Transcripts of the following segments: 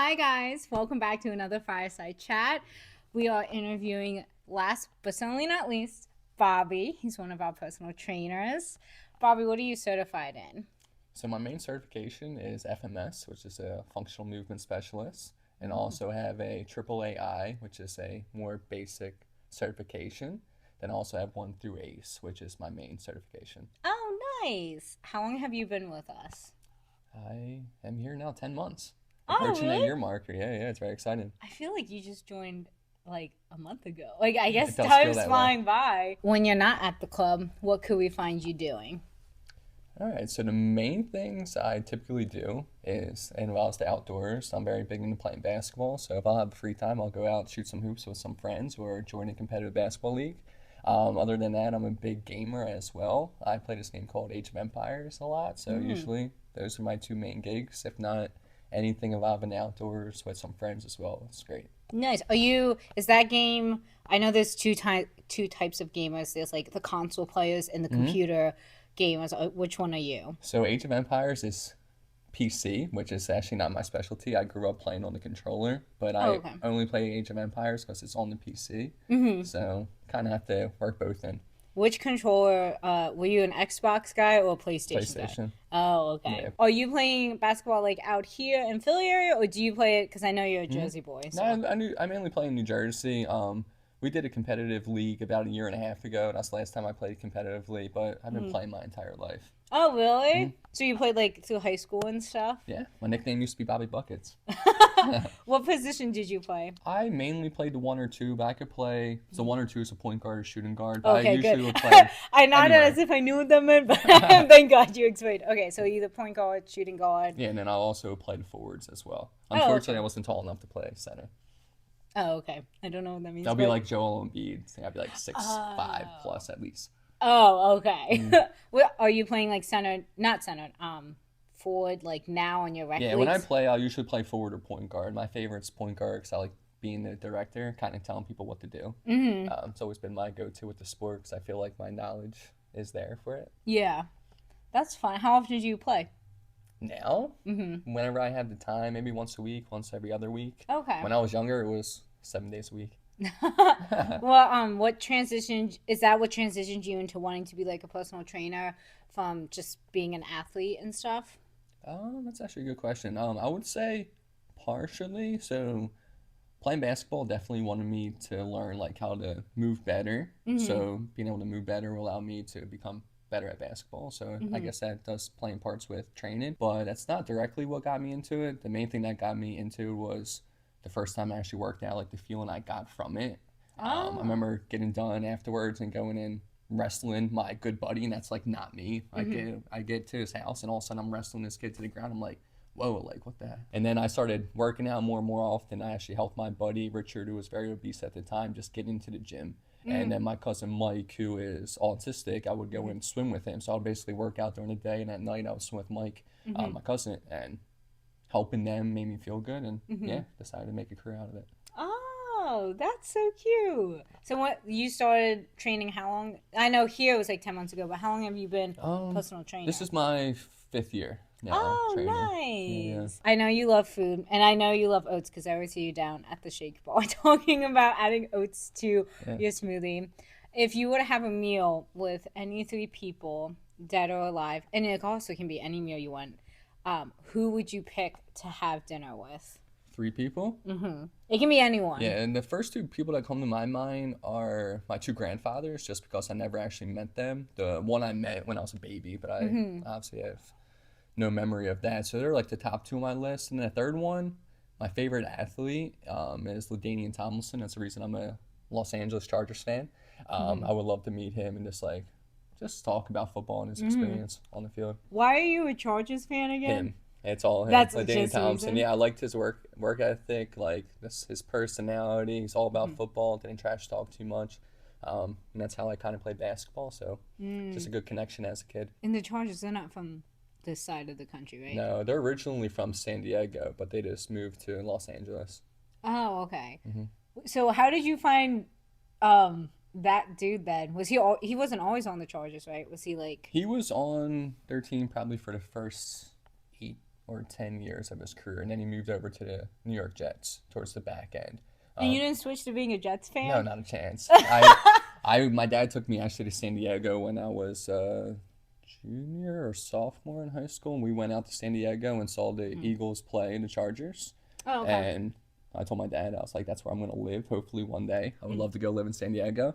Hi guys, welcome back to another Fireside chat. We are interviewing last but certainly not least, Bobby. He's one of our personal trainers. Bobby, what are you certified in? So my main certification is FMS, which is a functional movement specialist, and also have a AAAI, which is a more basic certification. Then I also have one through ACE, which is my main certification. Oh, nice. How long have you been with us? I am here now 10 months, Oh, approaching that really? year marker. Yeah, it's very exciting. I feel like you just joined like a month ago. Like, I It guess does feel time's that way. flying by. When you're not at the club, what could we find you doing? All right, so the main things I typically do is it involves the outdoors. I'm very big into playing basketball, so if I have free time, I'll go out shoot some hoops with some friends or join a competitive basketball league. Other than that, I'm a big gamer as well. I play this game called Age of Empires a lot, so usually those are my two main gigs. If not anything involving outdoors with some friends as well, it's great. Nice. Is that game, I know there's two types of gamers. There's like the console players and the computer gamers. Which one are you? So Age of Empires is PC, which is actually not my specialty. I grew up playing on the controller, but Oh, I okay. only play Age of Empires because it's on the PC. So kind of have to work both in. Which controller, were you an Xbox guy or a PlayStation guy? PlayStation. Oh, okay. Yeah. Are you playing basketball like out here in Philly area, or do you play it? Because I know you're a hmm Jersey boy, No, so. I mainly play in New Jersey. We did a competitive league about a year and a half ago. That's the last time I played competitively, but I've been playing my entire life. Oh, really? So you played like through high school and stuff? Yeah, my nickname used to be Bobby Buckets. What position did you play? I mainly played the one or two, but I could play. So one or two is a point guard or shooting guard, but I Okay, good. usually would play I nodded as anywhere. if I knew what that meant, but thank God you explained. Okay, so either point guard, shooting guard. Yeah, and then I'll also play the forwards as well. Oh, Unfortunately, okay. I wasn't tall enough to play center. Oh, okay. I don't know what that means, I'll be but like Joel Embiid. I'll be like 6'5" oh, plus at least. oh, okay. What are you playing like center? Not center. Forward like now on your rec Yeah, when I leagues. play, I'll usually play forward or point guard. My favorite's point guard because I like being the director, kind of telling people what to do. It's always been my go-to with the sport because I feel like my knowledge is there for it. Yeah, that's fun. How often do you play? Now, whenever I have the time, maybe once a week, once every other week. Okay. When I was younger, it was 7 days a week. Well, what transitioned is that what transitioned you into wanting to be like a personal trainer from just being an athlete and stuff? That's actually a good question. I would say partially. So playing basketball definitely wanted me to learn like how to move better. So being able to move better will allow me to become better at basketball. So I guess that does play in parts with training, but that's not directly what got me into it. The main thing that got me into it was the first time I actually worked out, like the feeling I got from it. I Oh. remember getting done afterwards and going in wrestling my good buddy, and that's like not me. I get to his house, and all of a sudden I'm wrestling this kid to the ground. I'm like, whoa, like what the heck? And then I started working out more and more often. I actually helped my buddy Richard, who was very obese at the time, just get into the gym. And then my cousin Mike, who is autistic, I would go and swim with him. So I would basically work out during the day, and at night I would swim with Mike, my cousin, and helping them made me feel good. And yeah, decided to make a career out of it. Oh, that's so cute. So what you started training how long? I know here it was like 10 months ago, but how long have you been personal This trainer? is my 5th year now training. Oh, Yeah. nice. I know you love food, and I know you love oats because I always see you down at the shake bar talking about adding oats to Yeah. your smoothie. If you were to have a meal with any three people, dead or alive, and it also can be any meal you want, who would you pick to have dinner with? 3 people. It can be anyone. Yeah, and the first two people that come to my mind are my two grandfathers, just because I never actually met them. The one I met when I was a baby, but I obviously have no memory of that. So they're like the top two on my list. And the third one, my favorite athlete, is LaDainian Tomlinson. That's the reason I'm a Los Angeles Chargers fan. I would love to meet him and just talk about football and his experience on the field. Why are you a Chargers fan again? Him. It's all him. That's LaDainian just the Thompson. reason. Yeah, I liked his work ethic, like his personality. He's all about football. Didn't trash talk too much. And that's how I kind of played basketball. So just a good connection as a kid. And the Chargers, they're not from this side of the country, right? No, they're originally from San Diego, but they just moved to Los Angeles. Oh, okay. So how did you find that dude then? He wasn't always on the Chargers, right? Was he like He was on their team probably for the first or 10 years of his career, and then he moved over to the New York Jets towards the back end. And you didn't switch to being a Jets fan? No, not a chance. My dad took me actually to San Diego when I was junior or sophomore in high school, and we went out to San Diego and saw the Eagles play the Chargers. Oh, okay. And I told my dad, I was like, that's where I'm going to live, hopefully one day. I would love to go live in San Diego.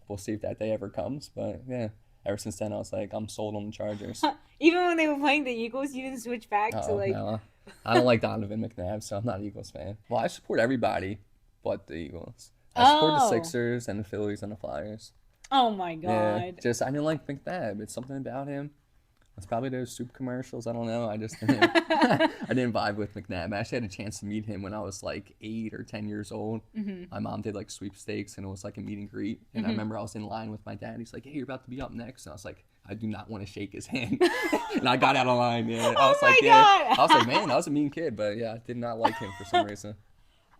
We'll see if that day ever comes, but yeah. Ever since then, I was like, I'm sold on the Chargers. Even when they were playing the Eagles, you didn't switch back to like... No. I don't like Donovan McNabb, so I'm not an Eagles fan. Well, I support everybody but the Eagles. I support the Sixers and the Phillies and the Flyers. Oh my God. Yeah, just I didn't like McNabb. It's something about him. It's probably those soup commercials. I don't know. I just didn't, I didn't vibe with McNabb. I actually had a chance to meet him when I was like 8 or 10 years old. My mom did like sweepstakes, and it was like a meet and greet. And I remember I was in line with my dad. He's like, "Hey, you're about to be up next." And I was like, I do not want to shake his hand. And I got out of line. Yeah, I was like, yeah. I was like, man, I was a mean kid, but yeah, I did not like him for some reason.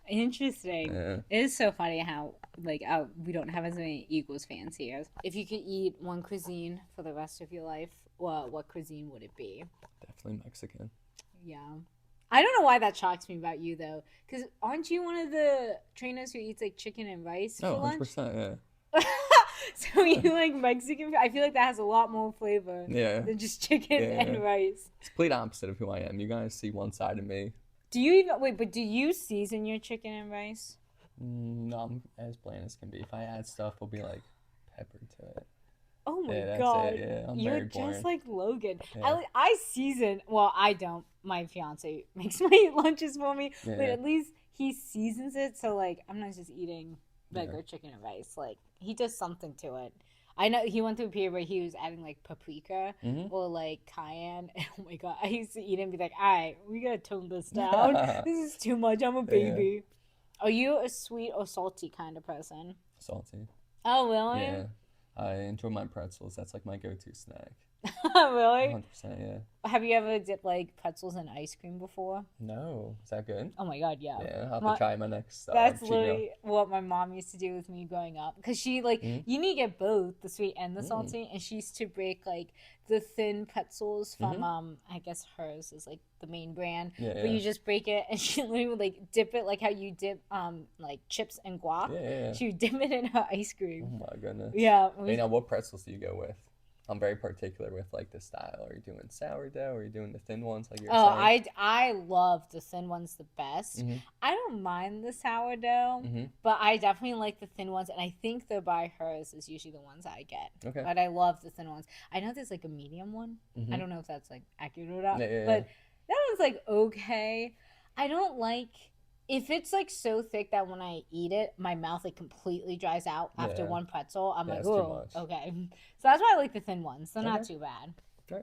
Interesting. Yeah. It is so funny how like we don't have as many Eagles fans here. If you could eat one cuisine for the rest of your life, well, what cuisine would it be? Definitely Mexican. Yeah. I don't know why that shocks me about you though, because aren't you one of the trainers who eats like chicken and rice for lunch? 100%, yeah. So you like Mexican? I feel like that has a lot more flavor than just chicken and rice. It's the complete opposite of who I am. You guys see one side of me. Do you even but do you season your chicken and rice? No, I'm as bland as can be. If I add stuff, it'll be like pepper to it. Oh my that's God. it. Yeah, I'm You're very boring. just like Logan. Yeah. I season, well, I don't. My fiance makes my lunches for me, but at least he seasons it. So like, I'm not just eating regular chicken and rice. Like, he does something to it. I know he went through a period where he was adding like paprika or like cayenne. Oh my God. I used to eat it and be like, all right, we got to tone this down. This is too much. I'm a baby. Yeah. Are you a sweet or salty kind of person? Salty. Oh, really? Yeah. I enjoy my pretzels. That's like my go-to snack. Really? 100%, yeah. Have you ever dipped like pretzels in ice cream before? No. Is that good? Oh my God, yeah. Yeah, I'll have to try my next That's literally what my mom used to do with me growing up. Because she, like, you need to get both, the sweet and the salty. And she used to break, like, the thin pretzels from, I guess hers is, like, the main brand. But you just break it, and she literally would, like, dip it like how you dip, like, chips and guac. Yeah. She would dip it in her ice cream. Oh, my goodness. Yeah. Hey, now, what pretzels do you go with? I'm very particular with like the style. Are you doing sourdough? Or are you doing the thin ones like you're saying? I love the thin ones the best. I don't mind the sourdough, but I definitely like the thin ones, and I think the by hers is usually the ones I get. Okay. But I love the thin ones. I know there's like a medium one. I don't know if that's like accurate or not, Yeah. but that one's like okay. I don't like if it's like so thick that when I eat it, my mouth like completely dries out after one pretzel. I'm like, oh, okay. So that's why I like the thin ones. They're not too bad. Right.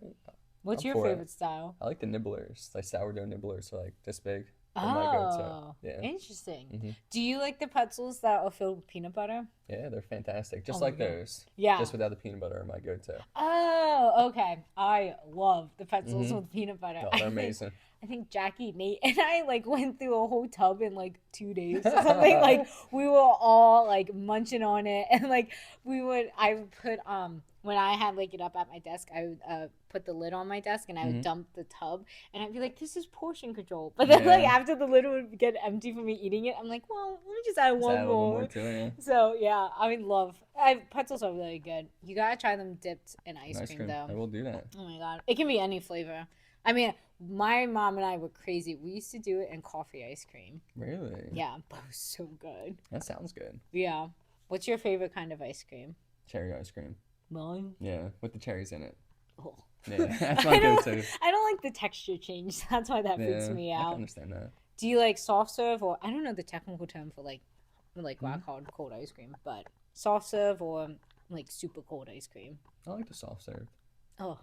What's your favorite style? I like the nibblers, like sourdough nibblers, so like this big. Oh, interesting. Do you like the pretzels that are filled with peanut butter? Yeah, they're fantastic. Just like those. Yeah. Just without the peanut butter are my go-to. Oh, okay. I love the pretzels with peanut butter. Oh, they're amazing. I think Jackie, Nate, and I like went through a whole tub in like 2 days or something. Like we were all like munching on it, and like I would put when I had like it up at my desk, I would put the lid on my desk and I would dump the tub, and I'd be like, this is portion control. But then like after the lid would get empty from me eating it, I'm like, well, let me just add one more. So yeah, I love pretzels are really good. You gotta try them dipped in ice cream though. I will do that. Oh my God, it can be any flavor. I mean, my mom and I were crazy. We used to do it in coffee ice cream. Really? Yeah, but it was so good. That sounds good. Yeah. What's your favorite kind of ice cream? Cherry ice cream. Really? Yeah, with the cherries in it. Oh. Yeah, that's my go-to. I don't like the texture change. That's why that freaks me out. I can understand that. Do you like soft serve or I don't know the technical term for like rock hard cold ice cream, but soft serve or like super cold ice cream? I like the soft serve. Oh.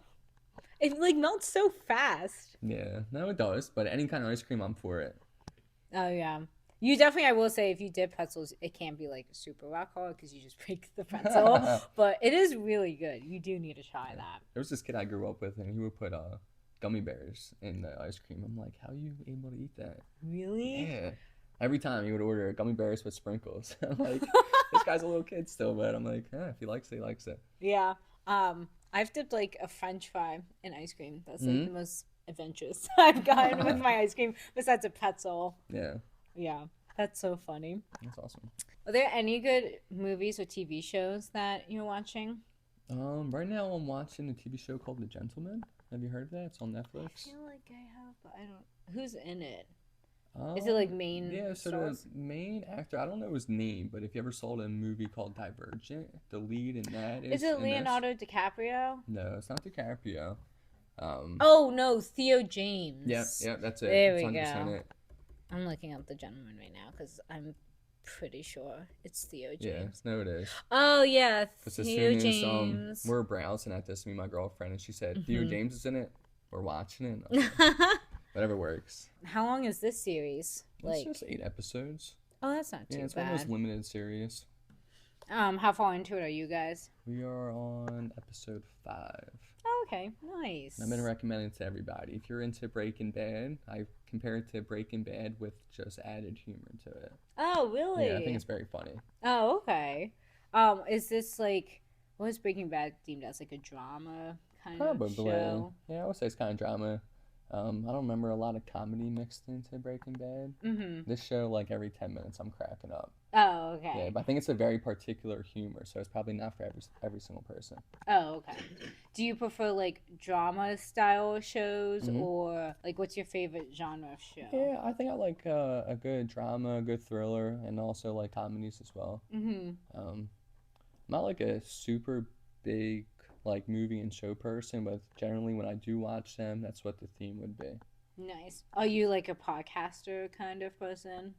It like melts so fast. Yeah, no, it does. But any kind of ice cream, I'm for it. Oh yeah, you definitely. I will say, if you dip pretzels, it can't be like super rock hard because you just break the pretzel. But it is really good. You do need to try that. There was this kid I grew up with, and he would put gummy bears in the ice cream. I'm like, how are you able to eat that? Really? Yeah. Every time he would order gummy bears with sprinkles. I'm like, this guy's a little kid still, but I'm like, if he likes it, he likes it. Yeah. I've dipped like a French fry in ice cream. That's like the most adventures I've gotten with my ice cream besides a pretzel. Yeah, Yeah, that's so funny. that's awesome. Are there any good movies or TV shows that you're watching? Right now I'm watching a TV show called The Gentleman. Have you heard of that? It's on I Netflix. feel like I have, but I don't. Who's in it? Is it like Um, main yeah, so the stars? main actor, I don't know his name, but if you ever saw the movie called Divergent, the lead in that Is is it in this. Leonardo DiCaprio? No, it's not DiCaprio. Um, Oh no, Theo yeah, James. yeah, that's it. There It's we 100% go. it. I'm looking up the gentleman right now because I'm pretty sure it's Theo Yeah, James. no, it is. Oh yeah, Because as Theo soon as James. we're browsing at this, me and my girlfriend, and she said Theo Hmm. James is in it. We're watching it. And I was like, whatever works. How long is this series? It's Like, just 8 episodes. oh, that's not Yeah, too it's one of those bad. limited series. How far into it are you guys? We are on episode 5. Oh, okay, nice. I've been recommending it to everybody. If you're into Breaking Bad, I compare it to Breaking Bad with just added humor to it. Oh, really? Yeah, I think it's very funny. Oh, okay. Is this like what is Breaking Bad deemed as like a drama kind of Probably. show? Yeah, I would say it's kind of drama. I don't remember a lot of comedy mixed into Breaking Bad. Mm-hmm. This show, like every 10 minutes, I'm cracking up. Oh, Yeah, okay. but I think it's a very particular humor, so it's probably not for every single person. Oh, okay. Do you prefer like drama style shows Hmm. or like what's your favorite genre of show? Yeah, I think I like a good drama, a good thriller, and also like comedies as well. Mm-hmm. I'm not like a super big like movie and show person, but generally when I do watch them, that's what the theme would be. Nice. Are you like a podcaster kind of person?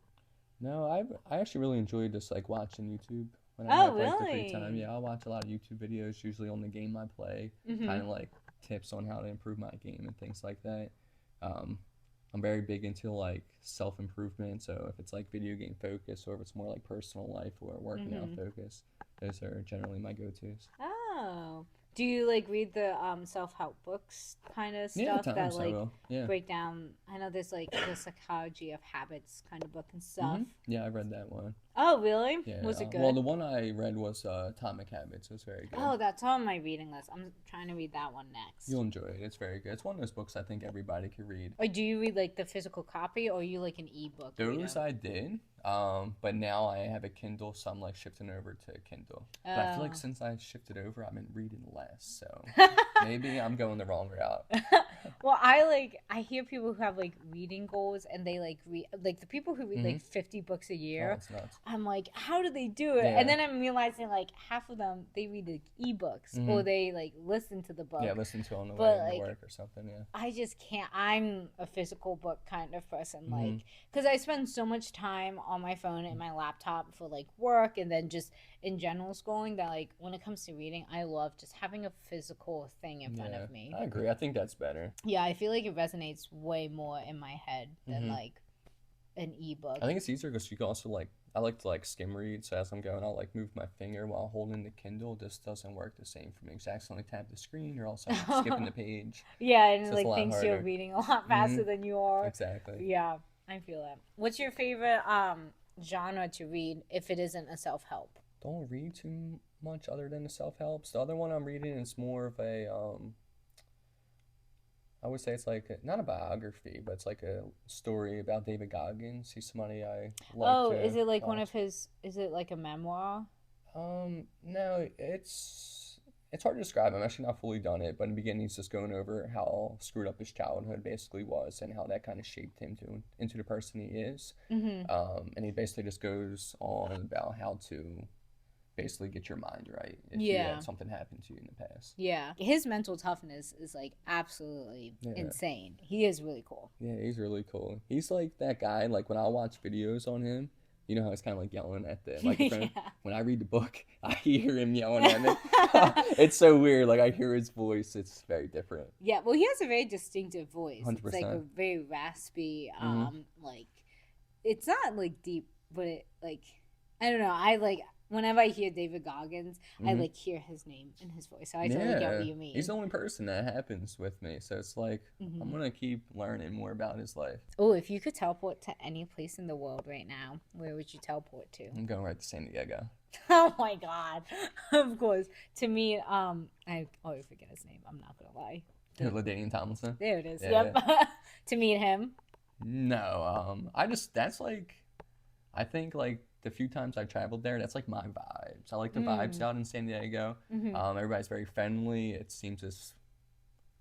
No, I actually really enjoy just like watching YouTube when I Oh, have like the free time. really? Yeah, I'll watch a lot of YouTube videos, usually on the game I play, Mm-hmm. kind of like tips on how to improve my game and things like that. Um, I'm very big into like self improvement, so if it's like video game focus or if it's more like personal life or working out Mm-hmm. focus, those are generally my go-tos. Oh. Do you like read the self-help books kind of Yeah, at stuff that times I like will. Yeah. break down? I know there's like the psychology of habits kind of book and stuff. Yeah, I read that one. Oh, really? Yeah. Was it Well, good? the one I read was Atomic Habits. It was very good. Oh, that's on my reading list. I'm trying to read that one next. You'll enjoy it. It's very good. It's one of those books I think everybody could read. Or do you read like the physical copy or are you like an ebook reader? Those I did, but now I have a Kindle, so I'm like shifting over to Kindle. But I feel like Oh. since I shifted over, I've been reading less, so maybe I'm going the wrong route. Well, I hear people who have like reading goals and they like read like the people who read like 50 books a Oh, year. it's nuts. I'm like, how do they do it? Yeah. And then I'm realizing like half of them they read like ebooks or they like listen to the book. Yeah, listen to it on the But, way to like, work or something. Yeah. I just can't. I'm a physical book kind of person, Mhm. like, because I spend so much time on my phone and my laptop for like work and then just in general schooling that like when it comes to reading, I love just having a physical thing in front Yeah, of me. I agree. I think that's better. Yeah, I feel like it resonates way more in my head than Mhm. like an ebook. I think it's easier because you can also like I like to like skim read, so as I'm going, I'll like move my finger while holding the Kindle. This doesn't work the same for me. Because I accidentally tap the screen, you're also skipping the page. Yeah, and So it it's a like lot thinks you're harder. reading a lot faster than you are. Exactly. Yeah, I feel that. What's your favorite genre to read if it isn't a self-help? Don't read too much other than the self helps. The other one I'm reading is more of a I would say it's like not a biography, but it's like a story about David Goggins. He's somebody I like Oh, to is it like one watch. of his? Is it like a memoir? No, it's hard to describe. I'm actually not fully done it, but in the beginning, he's just going over how screwed up his childhood basically was and how that kind of shaped him into the person he is. Mm-hmm. And he basically just goes on about how to basically get your mind right if you Yeah. had something happen to you in the past. Yeah, his mental toughness is like absolutely Yeah. insane. He is really cool. Yeah, he's really cool. He's like that guy, like when I watch videos on him, you know how he's kind of like yelling at the microphone? Yeah. When I read the book, I hear him yelling at me. It's so weird. Like I hear his voice. It's very different. Yeah, well, he has a very distinctive voice. It's like a 100%. very raspy, Mhm. like it's not like deep, but it like I don't know. I like whenever I hear David Goggins, I Mhm. like hear his name and his voice. So I totally get what you mean. He's the only person that happens with me. So it's like I'm Mhm. gonna keep learning more about his life. Oh, if you could teleport to any place in the world right now, where would you teleport to? I'm going right to San Diego. Oh my god. Of course. To me, I always forget his name. I'm not gonna lie. LaDainian Tomlinson. There it is. Yeah. Yep. To meet him. No, that's like, I think like the few times I traveled there, that's like my vibes. I like the vibes out in San Diego. Everybody's very friendly. It seems as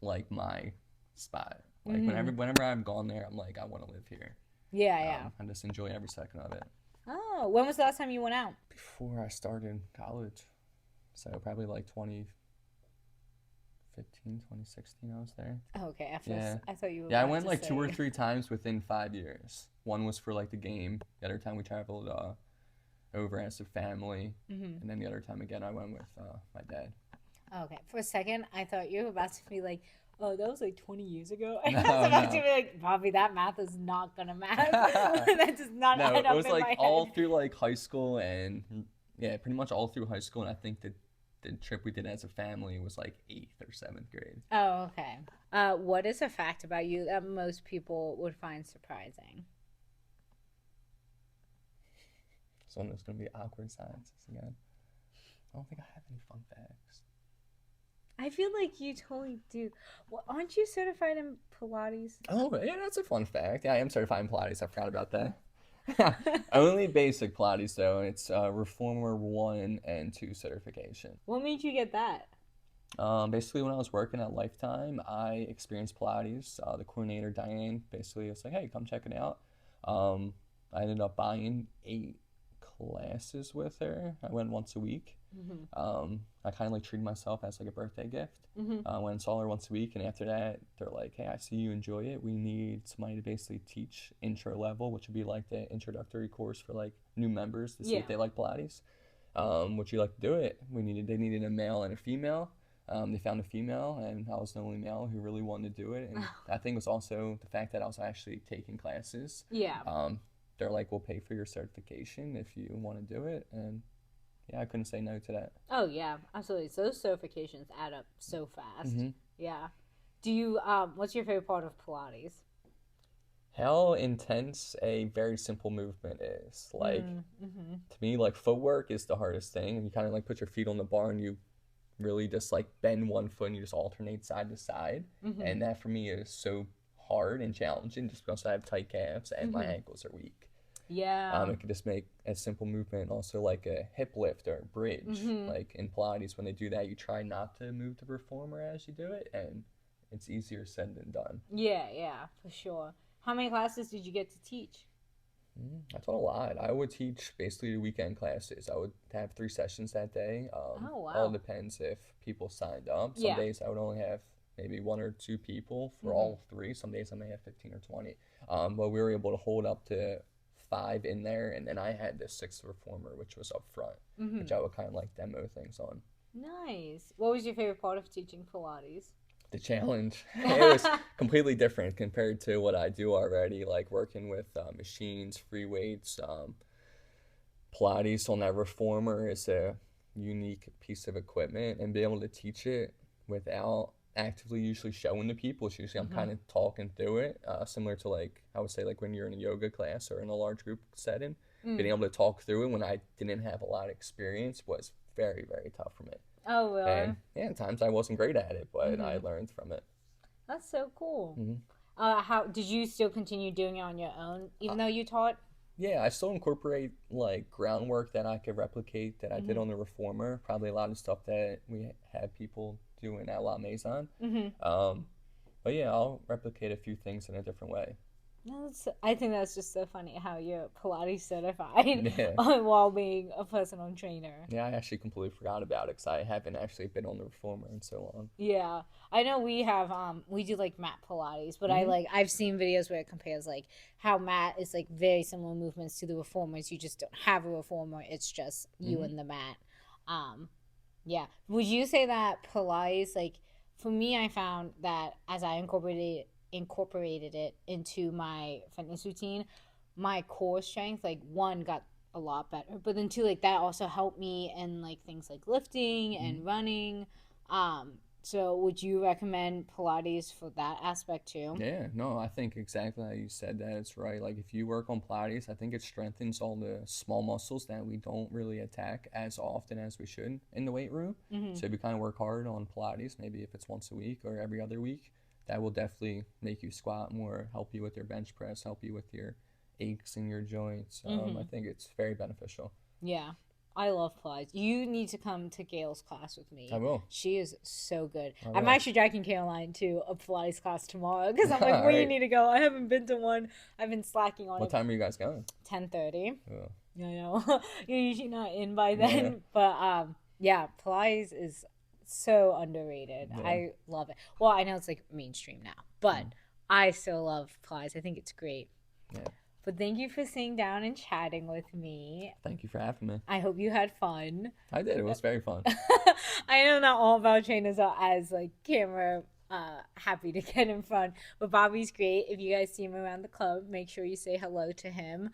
like my spot. Like whenever I've gone there, I'm like, I want to live here. Yeah. I just enjoy every second of it. Oh, when was the last time you went out? Before I started college. So probably like 2015, 2016 I was there. Oh, okay. I thought you were I went like 2 or 3 times within 5 years. One was for like the game. The other time we traveled over as a family. And then the other time again I went with my dad. Okay. For a second, I thought you were about to be like, oh, that was like 20 years ago. And I was about to be like, Bobby, that math is not going to math. That does not add up in my head. No, it was like all through like high school and pretty much all through high school. And I think that the trip we did as a family was like 8th or 7th grade. Oh, okay. What is a fact about you that most people would find surprising? So there's going to be awkward silences again. I don't think I have any fun facts. I feel like you totally do. Well, aren't you certified in Pilates? Oh, yeah, that's a fun fact. Yeah, I am certified in Pilates. I forgot about that. Only basic Pilates, though. It's Reformer 1 and 2 certification. What made you get that? Basically, when I was working at Lifetime, I experienced Pilates. The coordinator, Diane, basically was like, hey, come check it out. I ended up buying 8 classes with her. I went once a week. I kind of like treated myself as like a birthday gift. I went and saw her once a week, and after that they're like, hey, I see you enjoy it. We need somebody to basically teach intro level, which would be like the introductory course for like new members to see if they like Pilates. Would you like to do it? They needed a male and a female. They found a female, and I was the only male who really wanted to do it. And I think it was also the fact that I was actually taking classes. They're like, we'll pay for your certification if you want to do it. And yeah, I couldn't say no to that. Oh, yeah, absolutely. So those certifications add up so fast. Yeah. Do you, what's your favorite part of Pilates? How intense a very simple movement is. Like, to me, like, footwork is the hardest thing. And you kind of like put your feet on the bar and you really just like bend one foot and you just alternate side to side. And that for me is so hard and challenging just because I have tight calves and my ankles are weak. Yeah. It could just make a simple movement, also like a hip lift or a bridge. Like in Pilates, when they do that, you try not to move the reformer as you do it, and it's easier said than done. Yeah, for sure. How many classes did you get to teach? I taught a lot. I would teach basically the weekend classes. I would have 3 sessions that day. All depends if people signed up. Some days I would only have maybe 1 or 2 people for all 3. Some days I may have 15 or 20. But we were able to hold up to 5 in there, and then I had the 6th reformer, which was up front, which I would kind of like demo things on. Nice. What was your favorite part of teaching Pilates? The challenge. It was completely different compared to what I do already, like working with machines, free weights. Pilates on that reformer is a unique piece of equipment, and being able to teach it without actively usually showing to people. It's usually I'm kind of talking through it, similar to like I would say like when you're in a yoga class or in a large group setting. Being able to talk through it when I didn't have a lot of experience was very, very tough for me. Oh, really? And yeah, at times I wasn't great at it, but I learned from it. That's so cool. How did you still continue doing it on your own, even though you taught? Yeah, I still incorporate like groundwork that I could replicate that I did on the reformer. Probably a lot of stuff that we have people doing at La Maison. But yeah, I'll replicate a few things in a different way. I think that's just so funny how you're Pilates certified while being a personal trainer. Yeah, I actually completely forgot about it because I haven't actually been on the reformer in so long. Yeah, I know we have we do like mat Pilates, but I've seen videos where it compares like how mat is like very similar movements to the reformers. You just don't have a reformer; it's just you and the mat. Yeah, would you say that Pilates, like for me, I found that as I incorporated it into my fitness routine, my core strength, like one, got a lot better, but then two, like that also helped me in like things like lifting and running. So would you recommend Pilates for that aspect too? Yeah, no, I think exactly how you said that. It's right. Like if you work on Pilates, I think it strengthens all the small muscles that we don't really attack as often as we should in the weight room. Mm-hmm. So if you kind of work hard on Pilates, maybe if it's once a week or every other week, that will definitely make you squat more, help you with your bench press, help you with your aches in your joints. I think it's very beneficial. Yeah. I love Pilates. You need to come to Gail's class with I me. will. She is so good. I I'm will. actually dragging Caroline to a Pilates class tomorrow because I'm like, All where you right. need to go. I haven't been to one. I've been slacking on What it. time are you guys going? 10:30. Oh, I know. You're usually not in by yeah. then. But yeah, Pilates is so underrated. Yeah. I love it. Well, I know it's like mainstream now, but I still love Pilates. I think it's great. Yeah. But thank you for sitting down and chatting with me. Thank you for having me. I hope you had fun. I did. It was very fun. I know not all of our trainers are as like camera happy to get in front, but Bobby's great. If you guys see him around the club, make sure you say hello to him.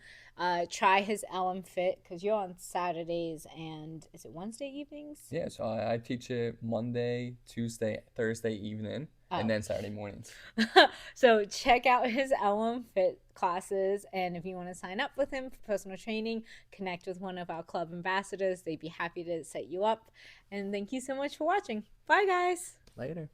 Try his LM Fit because you're on Saturdays and is it Wednesday evenings? Yeah, so I teach it Monday, Tuesday, Thursday evening, and then Saturday mornings. So check out his LM Fit classes, and if you want to sign up with him for personal training, connect with one of our club ambassadors. They'd be happy to set you up. And thank you so much for watching. Bye, guys. Later.